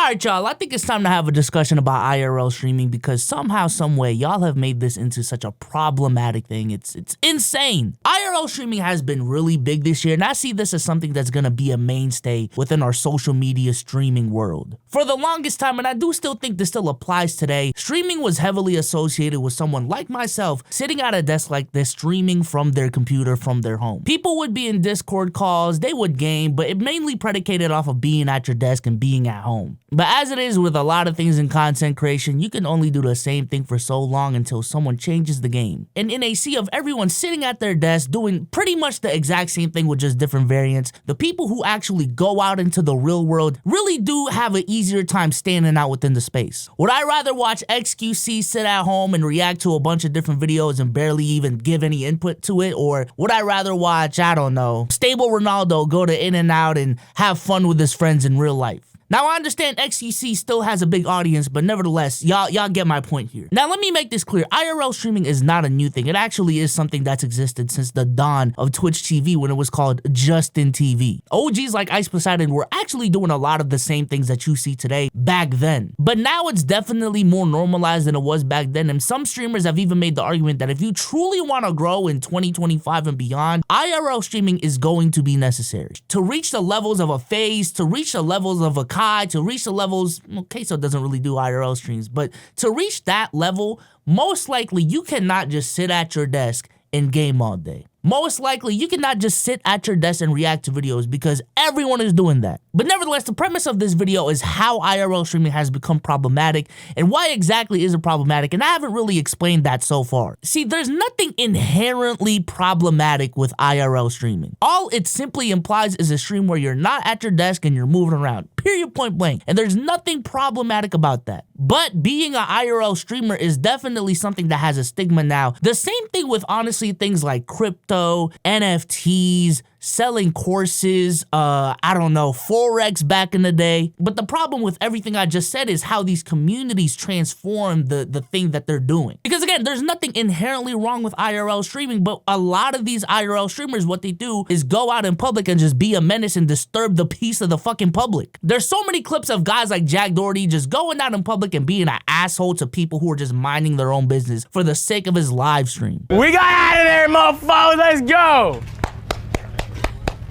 Alright, y'all, I think it's time to have a discussion about IRL streaming because somehow, someway, y'all have made this into such a problematic thing. It's insane. IRL streaming has been really big this year, and I see this as something that's gonna be a mainstay within our social media streaming world. For the longest time, and I do still think this still applies today, streaming was heavily associated with someone like myself sitting at a desk like this, streaming from their computer, from their home. People would be in Discord calls, they would game, but it mainly predicated off of being at your desk and being at home. But as it is with a lot of things in content creation, you can only do the same thing for so long until someone changes the game. And in a sea of everyone sitting at their desk doing pretty much the exact same thing with just different variants, the people who actually go out into the real world really do have an easier time standing out within the space. Would I rather watch XQC sit at home and react to a bunch of different videos and barely even give any input to it? Or would I rather watch, I don't know, Stable Ronaldo go to In-N-Out and have fun with his friends in real life? Now, I understand XQC still has a big audience, but nevertheless, y'all get my point here. Now, let me make this clear. IRL streaming is not a new thing. It actually is something that's existed since the dawn of Twitch TV when it was called Justin TV. OGs like Ice Poseidon were actually doing a lot of the same things that you see today back then. But now it's definitely more normalized than it was back then, and some streamers have even made the argument that if you truly want to grow in 2025 and beyond, IRL streaming is going to be necessary. To reach the levels of a FaZe, to reach the levels of a to reach the levels, well, Queso doesn't really do IRL streams, but to reach that level, most likely you cannot just sit at your desk and game all day. Most likely, you cannot just sit at your desk and react to videos because everyone is doing that. But nevertheless, the premise of this video is how IRL streaming has become problematic and why exactly is it problematic, and I haven't really explained that so far. See, there's nothing inherently problematic with IRL streaming. All it simply implies is a stream where you're not at your desk and you're moving around, period, point blank. And there's nothing problematic about that. But being an IRL streamer is definitely something that has a stigma now. The same thing with honestly things like crypto, NFTs, selling courses, I don't know, Forex back in the day. But the problem with everything I just said is how these communities transform the thing that they're doing. Because again, there's nothing inherently wrong with IRL streaming, but a lot of these IRL streamers, what they do is go out in public and just be a menace and disturb the peace of the fucking public. There's so many clips of guys like Jack Doherty just going out in public and being an asshole to people who are just minding their own business for the sake of his live stream. We got out of there, motherfuckers, let's go!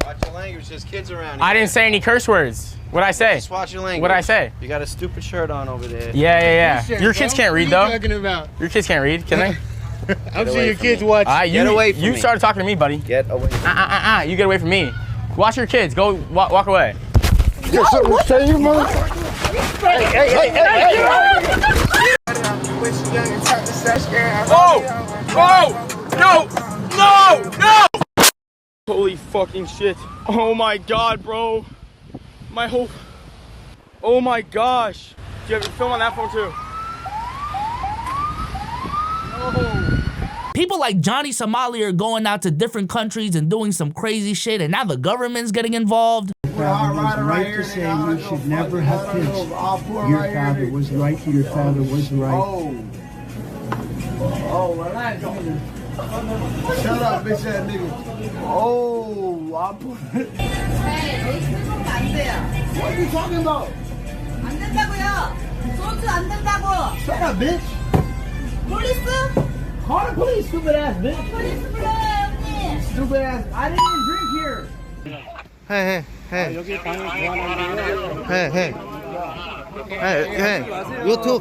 Watch your language, there's kids around here. I didn't say any curse words. What'd I say? Just watch your language. What'd I say? You got a stupid shirt on over there. Yeah. Your kids can't read, though. What are you talking about? Your kids can't read, can they? I'm sure your kids watch. Get away from me. You started talking to me, buddy. Get away from me. You get away from me. Watch your kids. Go walk away. You got something to say, you motherfucker? No! Holy fucking shit. Oh my god, bro. Oh my gosh. Do you have a film on that phone too? No. People like Johnny Somali are going out to different countries and doing some crazy shit, and now the government's getting involved. Your father was right to say you should never have kids. Your father was right. Your father was right. Oh, relax. Shut up, bitch ass nigga. Oh, I put it. What are you talking about? 안 된다고요. 소주 안 된다고. Shut up, bitch. 폴리스? Call the police, stupid ass bitch. 폴리스 불러요, 형님. Stupid ass. I didn't even drink here. Hey. You too.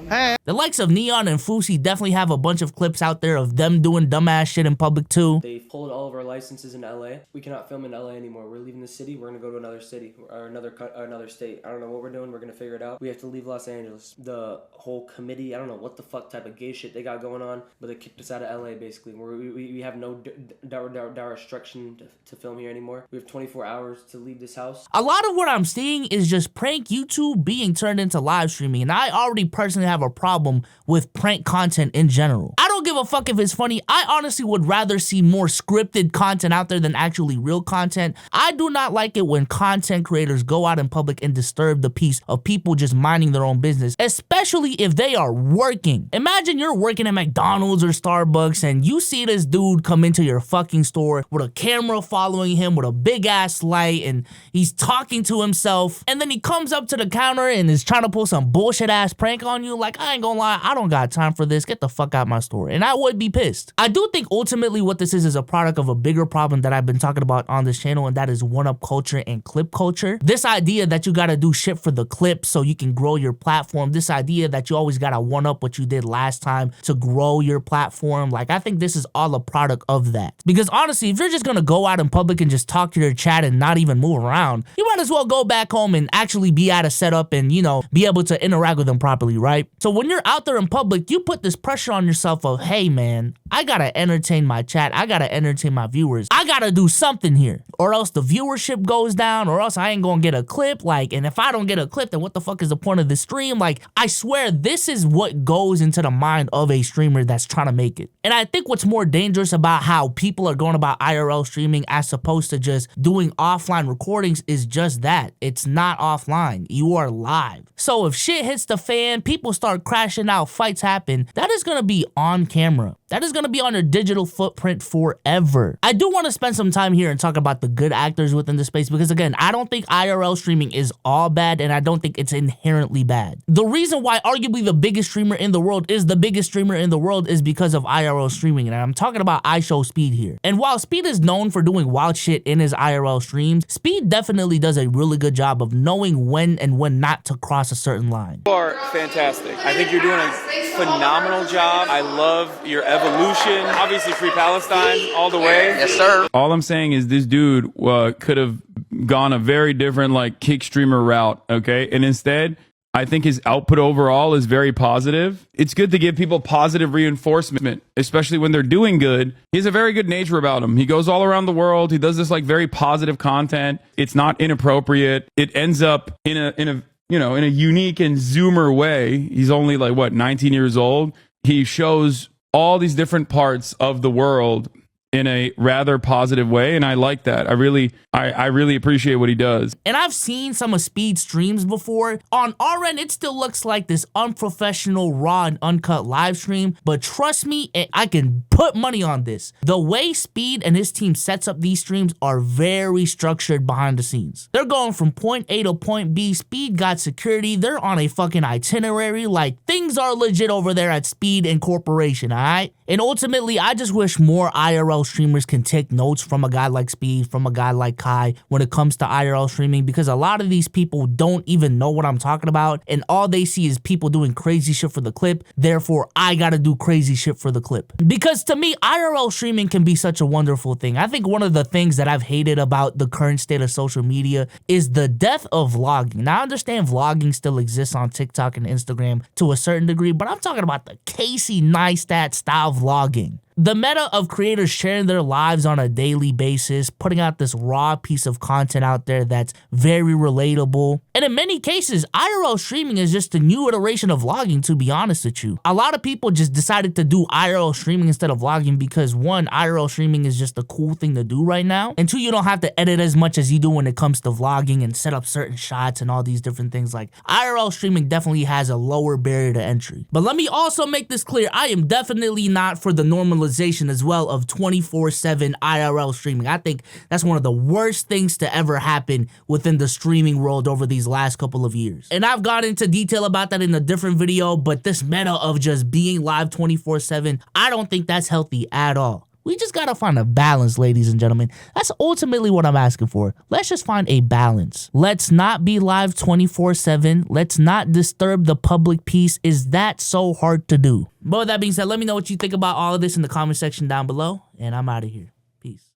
Hey. The likes of Neon and Fusi definitely have a bunch of clips out there of them doing dumbass shit in public too. They pulled all of our licenses in LA. We cannot film in LA anymore. We're leaving the city. We're gonna go to another city or another state. I don't know what we're doing. We're gonna figure it out. We have to leave Los Angeles. The whole committee, I don't know what the fuck type of gay shit they got going on, but they kicked us out of LA basically. We have no restriction to film here anymore. We have 24 hours to leave this house. A lot of what I'm seeing is just prank YouTube being turned into live streaming, and I already personally have a problem with prank content in general. I don't don't give a fuck if it's funny. I honestly would rather see more scripted content out there than actually real content. I do not like it when content creators go out in public and disturb the peace of people just minding their own business, especially if they are working. Imagine you're working at McDonald's or Starbucks and you see this dude come into your fucking store with a camera following him with a big ass light and he's talking to himself, and then he comes up to the counter and is trying to pull some bullshit ass prank on you. Like, I ain't gonna lie, I don't got time for this. Get the fuck out my store. And I would be pissed. I do think ultimately what this is a product of a bigger problem that I've been talking about on this channel, and that is one-up culture and clip culture. This idea that you gotta do shit for the clip so you can grow your platform. This idea that you always gotta one-up what you did last time to grow your platform. Like, I think this is all a product of that. Because honestly, if you're just gonna go out in public and just talk to your chat and not even move around, you might as well go back home and actually be at a setup and, you know, be able to interact with them properly, right? So when you're out there in public, you put this pressure on yourself of, hey man, I gotta entertain my chat, I gotta entertain my viewers, I gotta do something here, or else the viewership goes down, or else I ain't gonna get a clip. Like, and if I don't get a clip, then what the fuck is the point of the stream? Like, I swear this is what goes into the mind of a streamer that's trying to make it. And I think what's more dangerous about how people are going about IRL streaming as opposed to just doing offline recordings is just that. It's not offline. You are live. So if shit hits the fan, people start crashing out, fights happen, that is gonna be on camera. That is gonna be on your digital footprint forever. I do want to spend some time here and talk about the good actors within the space because, again, I don't think IRL streaming is all bad and I don't think it's inherently bad. The reason why arguably the biggest streamer in the world is the biggest streamer in the world is because of IRL streaming, and I'm talking about Speed here. And while Speed is known for doing wild shit in his IRL streams, Speed definitely does a really good job of knowing when and when not to cross a certain line. You are fantastic. I think you're doing a phenomenal job. I love your evolution. Obviously, Free Palestine all the way. Yes, sir. All I'm saying is this dude could have gone a very different like kick streamer route, okay? And instead, I think his output overall is very positive. It's good to give people positive reinforcement, especially when they're doing good. He has a very good nature about him. He goes all around the world. He does this like very positive content. It's not inappropriate. It ends up in a unique and Zoomer way. He's only like, what, 19 years old? He shows all these different parts of the world in a rather positive way, and I like that. I really appreciate what he does. And I've seen some of Speed's streams before. On our end, it still looks like this unprofessional, raw, and uncut live stream, but trust me, I can put money on this. The way Speed and his team sets up these streams are very structured behind the scenes. They're going from point A to point B. Speed got security. They're on a fucking itinerary. Like, things are legit over there at Speed Incorporation, all right? And ultimately, I just wish more IRL streamers can take notes from a guy like Speed, from a guy like Kai when it comes to IRL streaming, because a lot of these people don't even know what I'm talking about, and all they see is people doing crazy shit for the clip. Therefore, I gotta do crazy shit for the clip. Because to me, IRL streaming can be such a wonderful thing. I think one of the things that I've hated about the current state of social media is the death of vlogging. Now, I understand vlogging still exists on TikTok and Instagram to a certain degree, but I'm talking about the Casey Neistat style vlogging. The meta of creators sharing their lives on a daily basis, putting out this raw piece of content out there that's very relatable. And in many cases, IRL streaming is just a new iteration of vlogging, to be honest with you. A lot of people just decided to do IRL streaming instead of vlogging because, one, IRL streaming is just a cool thing to do right now, and two, you don't have to edit as much as you do when it comes to vlogging and set up certain shots and all these different things. Like, IRL streaming definitely has a lower barrier to entry. But let me also make this clear, I am definitely not for the normalization as well of 24/7 IRL streaming. I think that's one of the worst things to ever happen within the streaming world over these last couple of years. And I've gone into detail about that in a different video, but this meta of just being live 24/7, I don't think that's healthy at all. We just gotta find a balance, ladies and gentlemen. That's ultimately what I'm asking for. Let's just find a balance. Let's not be live 24/7. Let's not disturb the public peace. Is that so hard to do? But with that being said, let me know what you think about all of this in the comment section down below, and I'm out of here. Peace.